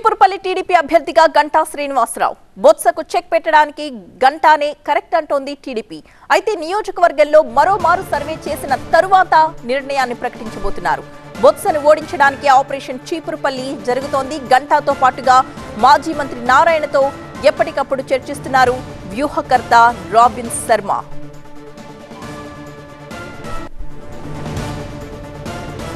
Cheepurupalli TDP అభ్యర్థిగా Ganta Srinivasarao బొత్సకు check పెట్టడానికి గంటానే correct అంటోంది టీడీపీ. అయితే నియోజకవర్గంలో మరోమారు సర్వే చేసిన తరువాత నిర్ణయాన్ని ప్రకటించబోతున్నారు. బొత్సను ఓడించడానికి ఆపరేషన్ చీపురుపల్లి జరుగుతోంది. గంటాతో పాటుగా మాజీ మంత్రి నారాయణతో ఎప్పటికప్పుడు చర్చిస్తున్నారు వ్యూహకర్త రాబిన్ శర్మ.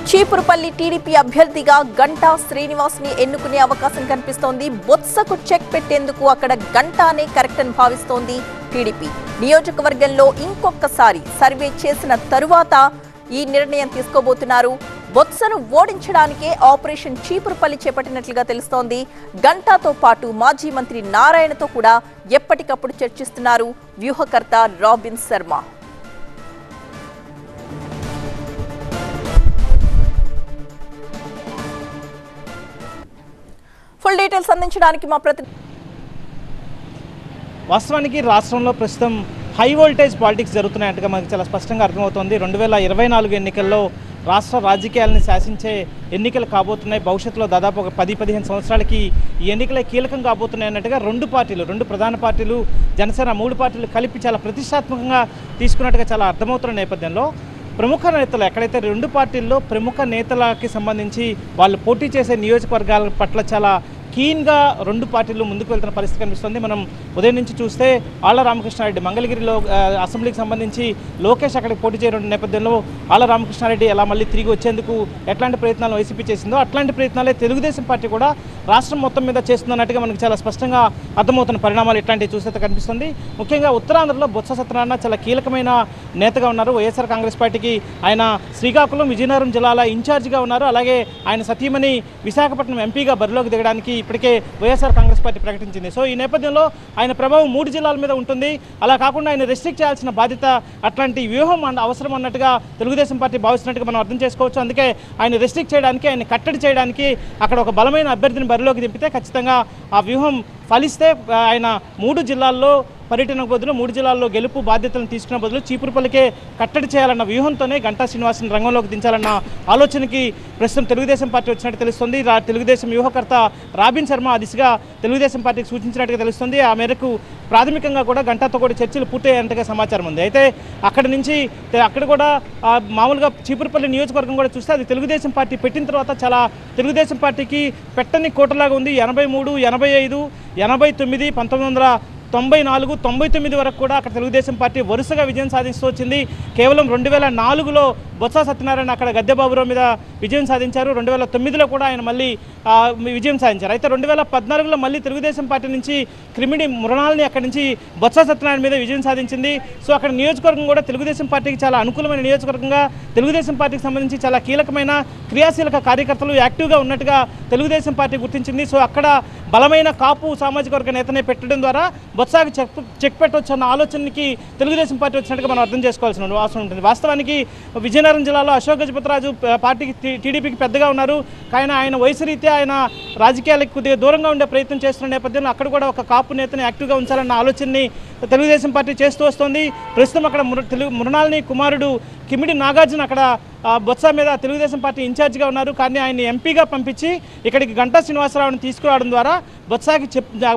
చీపురుపల్లి టీడీపీ అభ్యర్థిగా గంటా శ్రీనివాస్ ని ఎన్నుకునే అవకాశం కనిపిస్తోంది. బొత్సకు చెక్ పెట్టేందుకు అక్కడ గంటానే కరెక్ట్ అని భావిస్తోంది టీడీపీ. నియోజకవర్గంలో ఇంకొకసారి సర్వే చేసిన తరువాత ఈ నిర్ణయం తీసుకోబోతున్నారు. బొత్సను ఓడించడానికే ఆపరేషన్ చీపురుపల్లి చేపట్టినట్లుగా తెలుస్తోంది. గంటాతో పాటు మాజీ మంత్రి నారాయణతో కూడా ఎప్పటికప్పుడు చర్చిస్తున్నారు వ్యూహకర్త రాబిన్ శర్మ. ఫుల్ డీటెయిల్స్ అందించడానికి మా ప్రతినిధి. వాస్తవానికి రాష్ట్రంలో ప్రస్తుతం హై వోల్టేజ్ పాలిటిక్స్ జరుగుతున్నాయంటగా మనకు చాలా స్పష్టంగా అర్థమవుతోంది. 2024 ఎన్నికల్లో రాష్ట్ర రాజకీయాలను శాసించే ఎన్నికలు కాబోతున్నాయి. భవిష్యత్తులో దాదాపు ఒక 10-15 సంవత్సరాలకి ఈ ఎన్నికలే కీలకం కాబోతున్నాయి అన్నట్టుగా రెండు ప్రధాన పార్టీలు జనసేన 3 పార్టీలు కలిపి చాలా ప్రతిష్టాత్మకంగా తీసుకున్నట్టుగా చాలా అర్థమవుతున్న నేపథ్యంలో ప్రముఖ నేతలు ఎక్కడైతే 2 పార్టీల్లో ప్రముఖ నేతలకి సంబంధించి వాళ్ళు పోటీ చేసే నియోజకవర్గాల పట్ల చాలా కీన్గా 2 పార్టీలు ముందుకు వెళ్తున్న పరిస్థితి కనిపిస్తుంది. మనం ఉదయం నుంచి చూస్తే ఆళ్ల రామకృష్ణారెడ్డి మంగళగిరిలో అసెంబ్లీకి సంబంధించి లోకేష్ అక్కడికి పోటీ చేయడం నేపథ్యంలో ఆళ్ల రామకృష్ణారెడ్డి ఎలా మళ్ళీ తిరిగి వచ్చేందుకు ఎట్లాంటి ప్రయత్నాలు వైసీపీ చేసిందో అట్లాంటి ప్రయత్నాలే తెలుగుదేశం పార్టీ కూడా రాష్ట్రం మొత్తం మీద చేస్తున్నట్టుగా మనకు చాలా స్పష్టంగా అర్థమవుతున్న పరిణామాలు ఇట్లాంటివి చూస్తే కనిపిస్తుంది. ముఖ్యంగా ఉత్తరాంధ్రలో బొత్స సత్యనారాయణ చాలా కీలకమైన నేతగా ఉన్నారు. వైఎస్ఆర్ కాంగ్రెస్ పార్టీకి ఆయన శ్రీకాకుళం విజయనగరం జిల్లాల ఇన్ఛార్జిగా ఉన్నారు. అలాగే ఆయన సతీమణి విశాఖపట్నం ఎంపీగా బరిలోకి దిగడానికి ఇప్పటికే వైఎస్ఆర్ కాంగ్రెస్ పార్టీ ప్రకటించింది. సో ఈ నేపథ్యంలో ఆయన ప్రభావం 3 జిల్లాల మీద ఉంటుంది. అలా కాకుండా ఆయన రెస్ట్రిక్ట్ చేయాల్సిన బాధ్యత అట్లాంటి వ్యూహం అవసరం అన్నట్టుగా తెలుగుదేశం పార్టీ భావిస్తున్నట్టుగా మనం అర్థం చేసుకోవచ్చు. అందుకే ఆయన రెస్ట్రిక్ట్ చేయడానికి, ఆయన కట్టడి చేయడానికి అక్కడ ఒక బలమైన అభ్యర్థిని బరిలోకి దింపితే ఖచ్చితంగా ఆ వ్యూహం ఫలిస్తే ఆయన 3 జిల్లాల్లో పర్యటనకు బదులు 3 జిల్లాల్లో గెలుపు బాధ్యతలను తీసుకున్న బదులు చీపురుపల్లికే కట్టడి చేయాలన్న వ్యూహంతోనే గంటా శ్రీనివాస్ని రంగంలోకి దించాలన్న ఆలోచనకి ప్రస్తుతం తెలుగుదేశం పార్టీ వచ్చినట్టు తెలుస్తుంది. తెలుగుదేశం వ్యూహకర్త రాబిన్ శర్మ ఆ దిశగా తెలుగుదేశం పార్టీకి సూచించినట్టుగా తెలుస్తుంది. ఆ మేరకు ప్రాథమికంగా కూడా గంటాతో కూడా చర్చలు పూర్తయ్యేంతగా సమాచారం ఉంది. అయితే అక్కడి నుంచి అక్కడ కూడా మామూలుగా చీపురుపల్లి నియోజకవర్గం కూడా చూస్తే అది తెలుగుదేశం పార్టీ పెట్టిన తర్వాత చాలా తెలుగుదేశం పార్టీకి పెట్టని కోటలాగా ఉంది. 83, 85, 89, 1994, 99 వరకు కూడా అక్కడ తెలుగుదేశం పార్టీ వరుసగా విజయం సాధిస్తూ వచ్చింది. కేవలం 2004లో బొత్స సత్యనారాయణ అక్కడ గద్దెబాబురావు మీద విజయం సాధించారు. 2009లో కూడా ఆయన మళ్ళీ విజయం సాధించారు. అయితే 2014లో మళ్ళీ తెలుగుదేశం పార్టీ నుంచి క్రిమిడి మృణాలని అక్కడి నుంచి బొత్స సత్యనారాయణ మీద విజయం సాధించింది. సో అక్కడ నియోజకవర్గం కూడా తెలుగుదేశం పార్టీకి చాలా అనుకూలమైన నియోజకవర్గంగా, తెలుగుదేశం పార్టీకి సంబంధించి చాలా కీలకమైన క్రియాశీలక కార్యకర్తలు యాక్టివ్గా ఉన్నట్టుగా తెలుగుదేశం పార్టీ గుర్తించింది. సో అక్కడ బలమైన కాపు సామాజిక వర్గ నేతనే పెట్టడం ద్వారా బొత్సాకి చెక్ పెట్టవచ్చు అన్న ఆలోచనకి తెలుగుదేశం పార్టీ వచ్చినట్టుగా మనం అర్థం చేసుకోవాల్సిన అవసరం ఉంటుంది. వాస్తవానికి విజయనగరం జిల్లాలో అశోక్ గజపతిరాజు పార్టీకి టీడీపీకి పెద్దగా ఉన్నారు. కానీ ఆయన వయసు రీత్యా ఆయన రాజకీయాలకు కొద్దిగా దూరంగా ఉండే ప్రయత్నం చేస్తున్న నేపథ్యంలో అక్కడ కూడా ఒక కాపు నేతని యాక్టివ్గా ఉంచాలన్న ఆలోచనని తెలుగుదేశం పార్టీ చేస్తూ వస్తుంది. ప్రస్తుతం అక్కడ మృణాలిని కుమారుడు కిమిడి నాగార్జున అక్కడ బొత్స మీద తెలుగుదేశం పార్టీ ఇన్ఛార్జిగా ఉన్నారు. కానీ ఆయన ఎంపీగా పంపించి ఇక్కడికి గంటా శ్రీనివాసరావుని తీసుకురావడం ద్వారా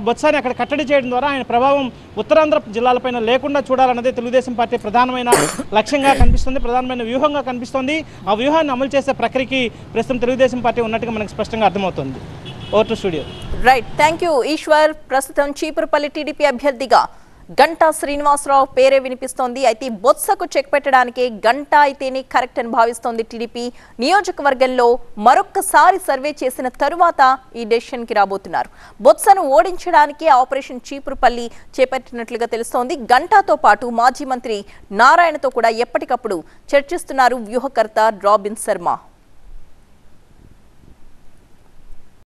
బొత్సాని అక్కడ కట్టడి చేయడం ద్వారా ఆయన ప్రభావం ఉత్తరాంధ్ర జిల్లాలపైన లేకుండా చూడాలన్నదే తెలుగుదేశం పార్టీ ప్రధానమైన లక్ష్యంగా కనిపిస్తుంది, ప్రధానమైన వ్యూహంగా కనిపిస్తుంది. ఆ వ్యూహాన్ని అమలు చేసే ప్రక్రియకి ప్రస్తుతం తెలుగుదేశం పార్టీ ఉన్నట్టుగా మనకు స్పష్టంగా అర్థమవుతుంది. Over to studio. Right, thank you Eshwar. ప్రస్తుతం చీపురుపల్లి టీడీపీ అభ్యర్థిగా గంటా శ్రీనివాసరావు పేరే వినిపిస్తోంది. అయితే బొత్సకు చెక్ పెట్టడానికి గంటా అయితేనే కరెక్ట్ అని భావిస్తోంది టీడీపీ. నియోజకవర్గంలో మరొక్కసారి సర్వే చేసిన తరువాత ఈ డెసిషన్ కి రాబోతున్నారు. బొత్సను ఓడించడానికి ఆపరేషన్ చీపురుపల్లి చేపట్టినట్లుగా తెలుస్తోంది. గంటాతో పాటు మాజీ మంత్రి నారాయణతో కూడా ఎప్పటికప్పుడు చర్చిస్తున్నారు వ్యూహకర్త రాబిన్ శర్మ.